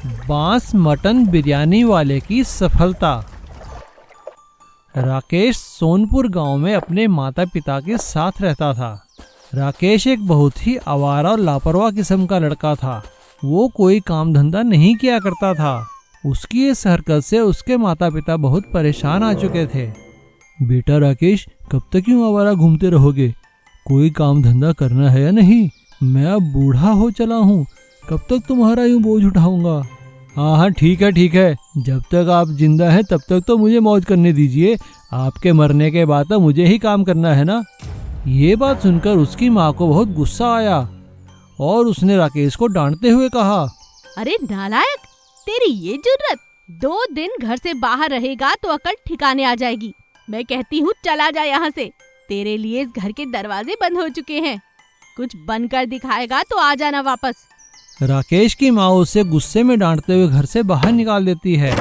बांस मटन बिरयानी वाले की सफलता। राकेश सोनपुर गांव में अपने माता पिता के साथ रहता था। राकेश एक बहुत ही आवारा और लापरवाह किस्म का लड़का था। वो कोई काम धंधा नहीं किया करता था। उसकी इस हरकत से उसके माता पिता बहुत परेशान आ चुके थे। बेटा राकेश, कब तक यूं आवारा घूमते रहोगे? कोई काम धंधा करना है या नहीं? मैं अब बूढ़ा हो चला हूँ, कब तक तुम्हारा यूं बोझ उठाऊंगा? हाँ हाँ, ठीक है, जब तक आप जिंदा हैं तब तक तो मुझे मौज करने दीजिए। आपके मरने के बाद तो मुझे ही काम करना है ना। ये बात सुनकर उसकी माँ को बहुत गुस्सा आया और उसने राकेश को डांटते हुए कहा, अरे नालायक, तेरी ये जुर्रत! 2 दिन घर से बाहर रहेगा तो अकल ठिकाने आ जाएगी। मैं कहती हूँ चला जा यहाँ से। तेरे लिए इस घर के दरवाजे बंद हो चुके हैं। कुछ बनकर दिखाएगा तो आ जाना वापस। राकेश की माँ उसे गुस्से में डांटते हुए घर से बाहर निकाल देती है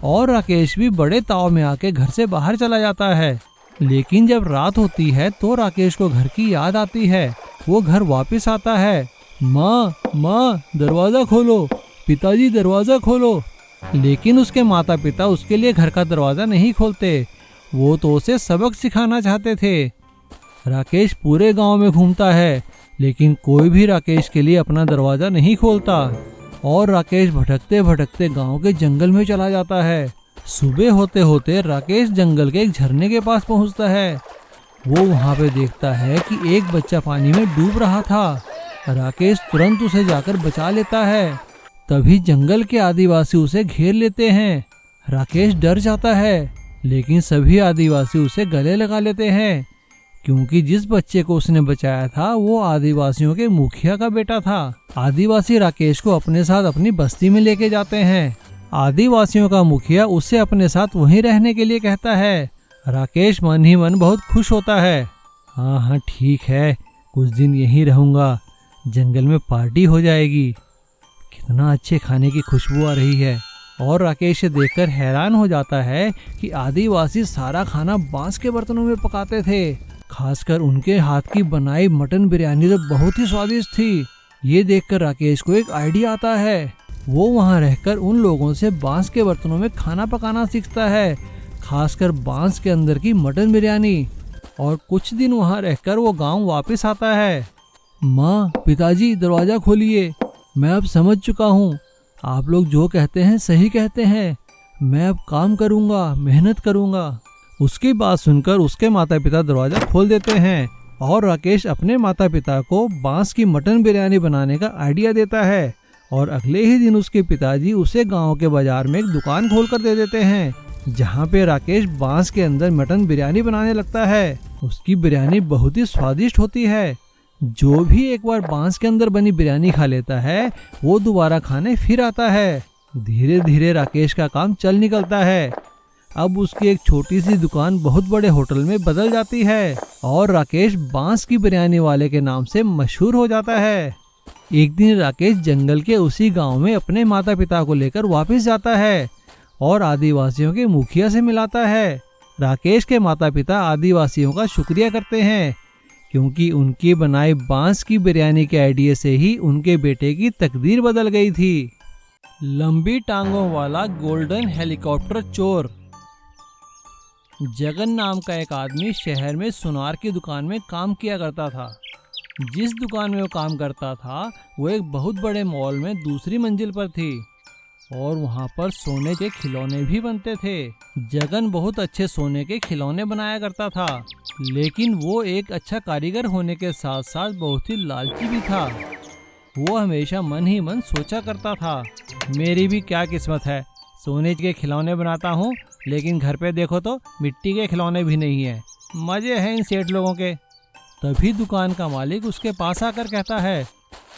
और राकेश भी बड़े ताव में आके घर से बाहर चला जाता है। लेकिन जब रात होती है तो राकेश को घर की याद आती है। वो घर वापस आता है। माँ, दरवाजा खोलो, पिताजी दरवाजा खोलो। लेकिन उसके माता पिता उसके लिए घर का दरवाजा नहीं खोलते। वो तो उसे सबक सिखाना चाहते थे। राकेश पूरे गांव में घूमता है, लेकिन कोई भी राकेश के लिए अपना दरवाजा नहीं खोलता और राकेश भटकते भटकते गांव के जंगल में चला जाता है। सुबह होते होते राकेश जंगल के एक झरने के पास पहुंचता है। वो वहां पे देखता है कि एक बच्चा पानी में डूब रहा था। राकेश तुरंत उसे जाकर बचा लेता है। तभी जंगल के आदिवासी उसे घेर लेते हैं। राकेश डर जाता है, लेकिन सभी आदिवासी उसे गले लगा लेते हैं, क्योंकि जिस बच्चे को उसने बचाया था वो आदिवासियों के मुखिया का बेटा था। आदिवासी राकेश को अपने साथ अपनी बस्ती में लेके जाते हैं। आदिवासियों का मुखिया उसे अपने साथ वहीं रहने के लिए कहता है। राकेश मन ही मन बहुत खुश होता है। हाँ, ठीक है, कुछ दिन यहीं रहूंगा, जंगल में पार्टी हो जाएगी। कितना अच्छे खाने की खुशबू आ रही है। और राकेश ये देखकर हैरान हो जाता है कि आदिवासी सारा खाना बांस के बर्तनों में पकाते थे। खासकर उनके हाथ की बनाई मटन बिरयानी तो बहुत ही स्वादिष्ट थी। ये देखकर राकेश को एक आइडिया आता है। वो वहाँ रहकर उन लोगों से बांस के बर्तनों में खाना पकाना सीखता है, खासकर बांस के अंदर की मटन बिरयानी। और कुछ दिन वहाँ रहकर वो गांव वापस आता है। माँ, पिताजी दरवाजा खोलिए, मैं अब समझ चुका हूँ। आप लोग जो कहते हैं सही कहते हैं। मैं अब काम करूँगा, मेहनत करूँगा। उसकी बात सुनकर उसके माता पिता दरवाजा खोल देते हैं और राकेश अपने माता पिता को बांस की मटन बिरयानी बनाने का आइडिया देता है। और अगले ही दिन उसके पिताजी उसे गांव के बाजार में एक दुकान खोलकर दे देते हैं, जहां पे राकेश बांस के अंदर मटन बिरयानी बनाने लगता है। उसकी बिरयानी बहुत ही स्वादिष्ट होती है। जो भी एक बार बांस के अंदर बनी बिरयानी खा लेता है वो दोबारा खाने फिर आता है। धीरे धीरे राकेश का काम चल निकलता है। अब उसकी एक छोटी सी दुकान बहुत बड़े होटल में बदल जाती है और राकेश बांस की बिरयानी वाले के नाम से मशहूर हो जाता है। एक दिन राकेश जंगल के उसी गांव में अपने माता पिता को लेकर वापस जाता है और आदिवासियों के मुखिया से मिलाता है। राकेश के माता पिता आदिवासियों का शुक्रिया करते हैं, क्योंकि उनकी बनाई बांस की बिरयानी के आइडिया से ही उनके बेटे की तकदीर बदल गई थी। लंबी टांगों वाला गोल्डन हेलीकॉप्टर चोर। जगन नाम का एक आदमी शहर में सुनार की दुकान में काम किया करता था। जिस दुकान में वो काम करता था वो एक बहुत बड़े मॉल में दूसरी मंजिल पर थी और वहाँ पर सोने के खिलौने भी बनते थे। जगन बहुत अच्छे सोने के खिलौने बनाया करता था, लेकिन वो एक अच्छा कारीगर होने के साथ साथ बहुत ही लालची भी था। वो हमेशा मन ही मन सोचा करता था, मेरी भी क्या किस्मत है, सोने के खिलौने बनाता हूँ लेकिन घर पे देखो तो मिट्टी के खिलौने भी नहीं है। मजे हैं इन सेठ लोगों के। तभी दुकान का मालिक उसके पास आकर कहता है,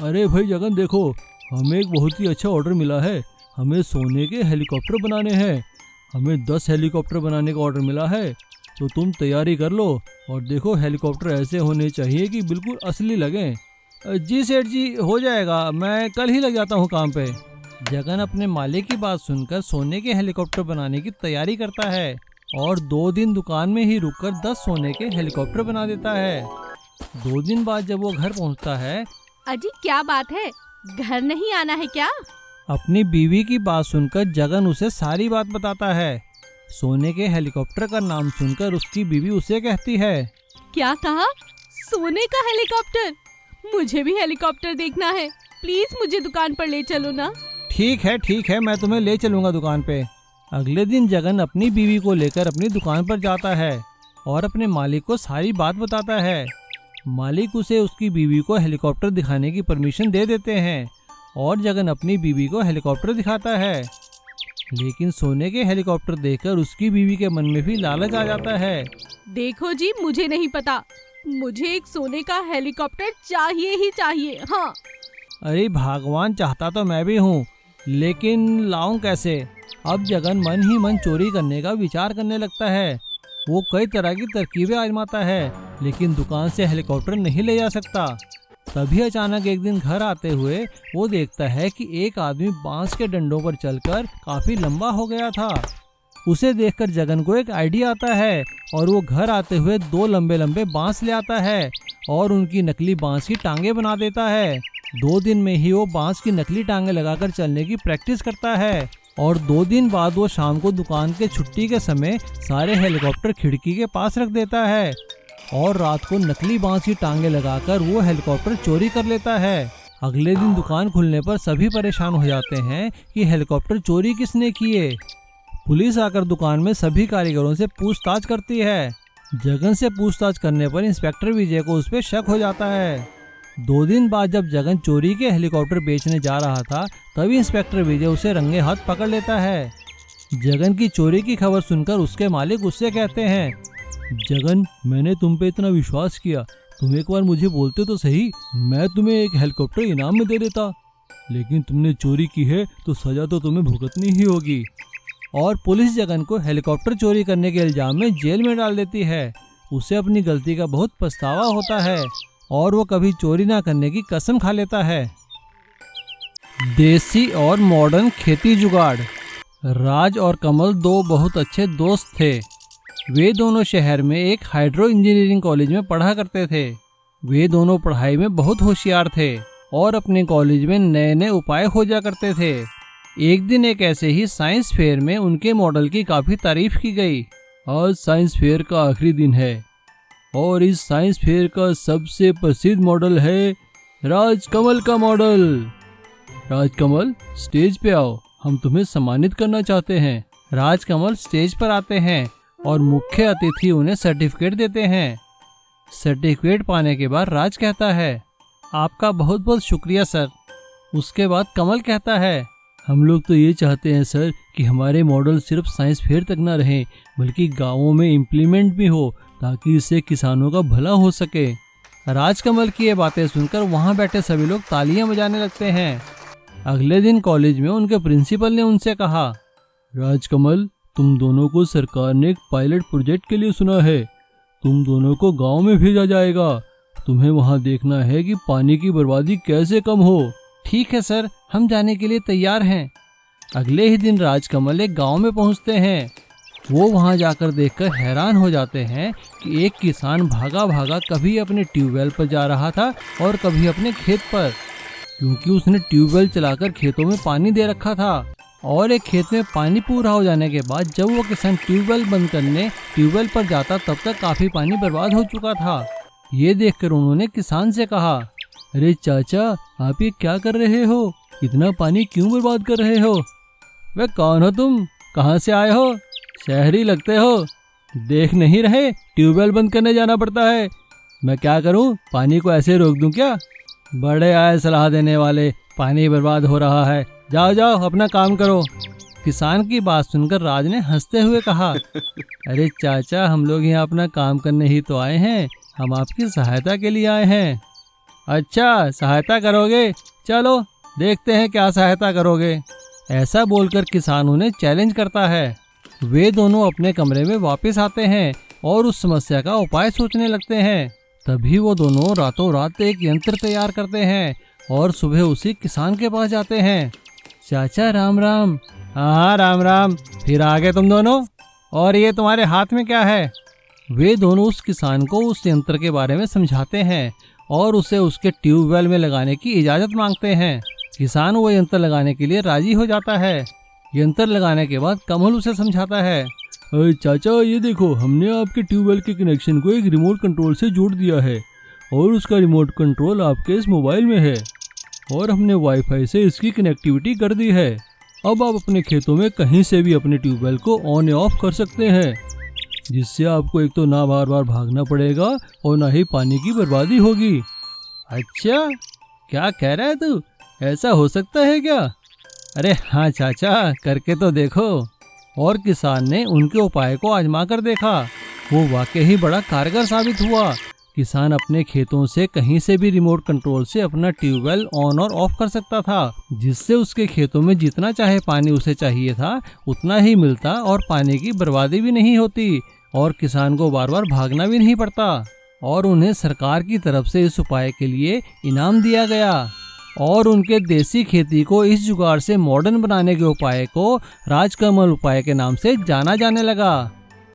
अरे भाई जगन, देखो हमें एक बहुत ही अच्छा ऑर्डर मिला है। हमें सोने के हेलीकॉप्टर बनाने हैं। हमें 10 हेलीकॉप्टर बनाने का ऑर्डर मिला है, तो तुम तैयारी कर लो। और देखो हेलीकॉप्टर ऐसे होने चाहिए कि बिल्कुल असली लगें। जी सेठ जी, हो जाएगा, मैं कल ही लग जाता हूँ काम पे। जगन अपने मालिक की बात सुनकर सोने के हेलीकॉप्टर बनाने की तैयारी करता है और 2 दिन दुकान में ही रुककर 10 सोने के हेलीकॉप्टर बना देता है। 2 दिन बाद जब वो घर पहुंचता है, अजी क्या बात है, घर नहीं आना है क्या? अपनी बीवी की बात सुनकर जगन उसे सारी बात बताता है। सोने के हेलीकॉप्टर का नाम सुनकर उसकी बीवी उसे कहती है, क्या कहा? सोने का हेलीकॉप्टर? मुझे भी हेलीकॉप्टर देखना है, प्लीज मुझे दुकान पर ले चलो ना। ठीक है, मैं तुम्हें ले चलूंगा दुकान पे। अगले दिन जगन अपनी बीवी को लेकर अपनी दुकान पर जाता है और अपने मालिक को सारी बात बताता है। मालिक उसे उसकी बीवी को हेलीकॉप्टर दिखाने की परमिशन दे देते हैं और जगन अपनी बीवी को हेलीकॉप्टर दिखाता है। लेकिन सोने के हेलीकॉप्टर देखकर उसकी बीवी के मन में भी लालच आ जाता है। देखो जी, मुझे नहीं पता, मुझे एक सोने का हेलीकॉप्टर चाहिए ही चाहिए। हाँ। अरे भगवान, चाहता तो मैं भी हूँ, लेकिन लाऊं कैसे? अब जगन मन ही मन चोरी करने का विचार करने लगता है। वो कई तरह की तरकीबें आजमाता है, लेकिन दुकान से हेलीकॉप्टर नहीं ले जा सकता। तभी अचानक एक दिन घर आते हुए वो देखता है कि एक आदमी बांस के डंडों पर चलकर काफी लंबा हो गया था। उसे देखकर जगन को एक आइडिया आता है और वो घर आते हुए 2 लंबे लंबे बांस ले आता है और उनकी नकली बांस की टांगे बना देता है। 2 दिन में ही वो बांस की नकली टांगे लगाकर चलने की प्रैक्टिस करता है और 2 दिन बाद वो शाम को दुकान के छुट्टी के समय सारे हेलीकॉप्टर खिड़की के पास रख देता है और रात को नकली बांस की टांगे लगाकर वो हेलीकॉप्टर चोरी कर लेता है। अगले दिन दुकान खुलने पर सभी परेशान हो जाते हैं कि हेलीकॉप्टर चोरी किसने किए। पुलिस आकर दुकान में सभी कारीगरों से पूछताछ करती है। जगन से पूछताछ करने पर इंस्पेक्टर विजय को उस पर शक हो जाता है। 2 दिन बाद जब जगन चोरी के हेलीकॉप्टर बेचने जा रहा था, तभी इंस्पेक्टर विजय उसे रंगे हाथ पकड़ लेता है। जगन की चोरी की खबर सुनकर उसके मालिक उससे कहते हैं, जगन, मैंने तुम पे इतना विश्वास किया, तुम एक बार मुझे बोलते तो सही, मैं तुम्हें एक हेलीकॉप्टर इनाम में दे देता। लेकिन तुमने चोरी की है तो सजा तो तुम्हें भुगतनी ही होगी। और पुलिस जगन को हेलीकॉप्टर चोरी करने के इल्जाम में जेल में डाल देती है। उसे अपनी गलती का बहुत पछतावा होता है और वो कभी चोरी ना करने की कसम खा लेता है। देसी और मॉडर्न खेती जुगाड़। राज और कमल 2 बहुत अच्छे दोस्त थे। वे दोनों शहर में एक हाइड्रो इंजीनियरिंग कॉलेज में पढ़ा करते थे। वे दोनों पढ़ाई में बहुत होशियार थे और अपने कॉलेज में नए नए उपाय खोजा करते थे। एक दिन एक ऐसे ही साइंस फेयर में उनके मॉडल की काफ़ी तारीफ की गई। आज साइंस फेयर का आखिरी दिन है और इस साइंस फेयर का सबसे प्रसिद्ध मॉडल है राजकमल का मॉडल। राजकमल, स्टेज पे आओ, हम तुम्हें सम्मानित करना चाहते हैं। राजकमल स्टेज पर आते हैं और मुख्य अतिथि उन्हें सर्टिफिकेट देते हैं। सर्टिफिकेट पाने के बाद राज कहता है, आपका बहुत बहुत शुक्रिया सर। उसके बाद कमल कहता है, हम लोग तो ये चाहते हैं सर कि हमारे मॉडल सिर्फ साइंस फेयर तक ना रहें, बल्कि गांवों में इम्प्लीमेंट भी हो, ताकि इससे किसानों का भला हो सके। राजकमल की ये बातें सुनकर वहाँ बैठे सभी लोग तालियां बजाने लगते हैं। अगले दिन कॉलेज में उनके प्रिंसिपल ने उनसे कहा, राजकमल, तुम दोनों को सरकार ने एक पायलट प्रोजेक्ट के लिए सुना है। तुम दोनों को गांव में भेजा जाएगा। तुम्हें वहां देखना है कि पानी की बर्बादी कैसे कम हो। ठीक है सर, हम जाने के लिए तैयार हैं। अगले ही दिन राजकमल एक गांव में पहुंचते हैं। वो वहां जाकर देखकर हैरान हो जाते हैं कि एक किसान भागा भागा कभी अपने ट्यूबवेल पर जा रहा था और कभी अपने खेत पर, क्योंकि उसने ट्यूबवेल चलाकर खेतों में पानी दे रखा था। और एक खेत में पानी पूरा हो जाने के बाद जब वो किसान ट्यूबवेल बंद करने ट्यूबवेल पर जाता, तब तक काफी पानी बर्बाद हो चुका था। ये देखकर उन्होंने किसान से कहा, अरे चाचा, आप ये क्या कर रहे हो? इतना पानी क्यों बर्बाद कर रहे हो? वे कौन हो तुम? कहाँ से आए हो? शहरी लगते हो। देख नहीं रहे ट्यूबवेल बंद करने जाना पड़ता है। मैं क्या करूं, पानी को ऐसे रोक दूं क्या? बड़े आए सलाह देने वाले, पानी बर्बाद हो रहा है, जाओ जाओ अपना काम करो। किसान की बात सुनकर राज ने हंसते हुए कहा, अरे चाचा, हम लोग यहाँ अपना काम करने ही तो आए हैं, हम आपकी सहायता के लिए आए हैं। अच्छा, सहायता करोगे? चलो देखते हैं क्या सहायता करोगे। ऐसा बोलकर किसान उन्हें चैलेंज करता है। वे दोनों अपने कमरे में वापस आते हैं और उस समस्या का उपाय सोचने लगते हैं। तभी वो दोनों रातों रात एक यंत्र तैयार करते हैं और सुबह उसी किसान के पास जाते हैं। चाचा राम राम। हाँ राम राम, फिर आगे तुम दोनों, और ये तुम्हारे हाथ में क्या है? वे दोनों उस किसान को उस यंत्र के बारे में समझाते हैं और उसे उसके ट्यूबवेल में लगाने की इजाज़त मांगते हैं। किसान वो यंत्र लगाने के लिए राजी हो जाता है। यंत्र लगाने के बाद कमल उसे समझाता है, अरे चाचा ये देखो, हमने आपके ट्यूबवेल के कनेक्शन को एक रिमोट कंट्रोल से जोड़ दिया है और उसका रिमोट कंट्रोल आपके इस मोबाइल में है और हमने वाईफाई से इसकी कनेक्टिविटी कर दी है। अब आप अपने खेतों में कहीं से भी अपने ट्यूबवेल को ऑन या ऑफ कर सकते हैं, जिससे आपको एक तो ना बार बार भागना पड़ेगा और ना ही पानी की बर्बादी होगी। अच्छा, क्या कह रहा है तू? ऐसा हो सकता है क्या? अरे हाँ चाचा, करके तो देखो। और किसान ने उनके उपाय को आजमा कर देखा। वो वाकई ही बड़ा कारगर साबित हुआ। किसान अपने खेतों से कहीं से भी रिमोट कंट्रोल से अपना ट्यूबवेल ऑन और ऑफ कर सकता था, जिससे उसके खेतों में जितना चाहे पानी उसे चाहिए था उतना ही मिलता और पानी की बर्बादी भी नहीं होती और किसान को बार बार भागना भी नहीं पड़ता। और उन्हें सरकार की तरफ से इस उपाय के लिए इनाम दिया गया और उनके देसी खेती को इस जुगाड़ से मॉडर्न बनाने के उपाय को राजकमल उपाय के नाम से जाना जाने लगा।